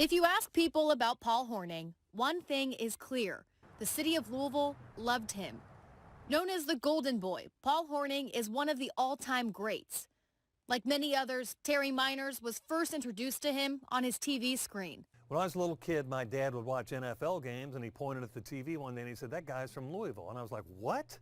If you ask people about Paul Hornung, one thing is clear. The city of Louisville loved him. Known as the Golden Boy, Paul Hornung is one of the all-time greats. Like many others, Terry Miners was first introduced to him on his TV screen. When I was a little kid, my dad would watch NFL games, and he pointed at the TV one day and he said, "That guy's from Louisville." And I was like, "What?"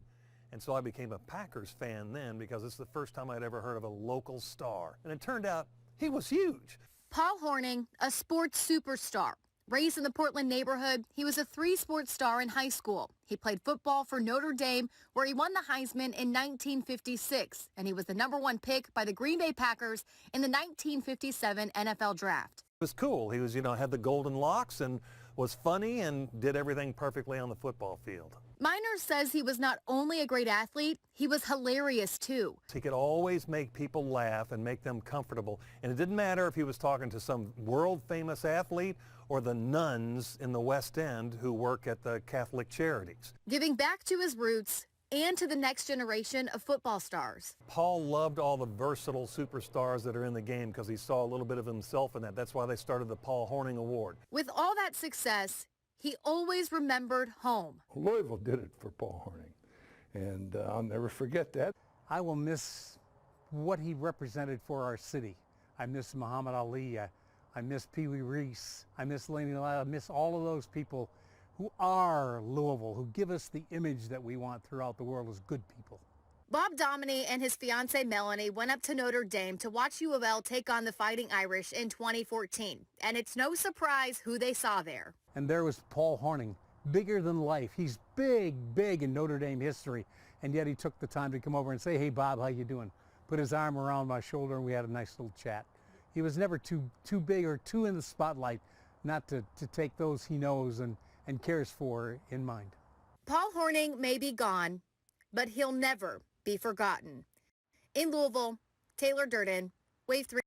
And so I became a Packers fan then, because it's the first time I'd ever heard of a local star. And it turned out he was huge. Paul Hornung, a sports superstar. Raised in the Portland neighborhood, he was a three-sport star in high school. He played football for Notre Dame, where he won the Heisman in 1956, and he was the #1 pick by the Green Bay Packers in the 1957 NFL Draft. It was cool. He was, had the golden locks and was funny and did everything perfectly on the football field. Miners says he was not only a great athlete, he was hilarious too. He could always make people laugh and make them comfortable. And it didn't matter if he was talking to some world-famous athlete or the nuns in the West End who work at the Catholic charities. Giving back to his roots and to the next generation of football stars. Paul loved all the versatile superstars that are in the game because he saw a little bit of himself in that. That's why they started the Paul Hornung Award. With all that success, he always remembered home. Louisville did it for Paul Hornung, and I'll never forget that. I will miss what he represented for our city. I miss Muhammad Ali. I miss Pee Wee Reese. I miss Laney Lyle. I miss all of those people who are Louisville, who give us the image that we want throughout the world as good people. Bob Dominy and his fiancée Melanie went up to Notre Dame to watch U of L take on the Fighting Irish in 2014. And it's no surprise who they saw there. And there was Paul Hornung, bigger than life. He's big, big in Notre Dame history. And yet he took the time to come over and say, "Hey, Bob, how you doing?" Put his arm around my shoulder and we had a nice little chat. He was never too big or too in the spotlight not to take those he knows and cares for in mind. Paul Hornung may be gone, but he'll never be forgotten. In Louisville, Taylor Durden, Wave 3.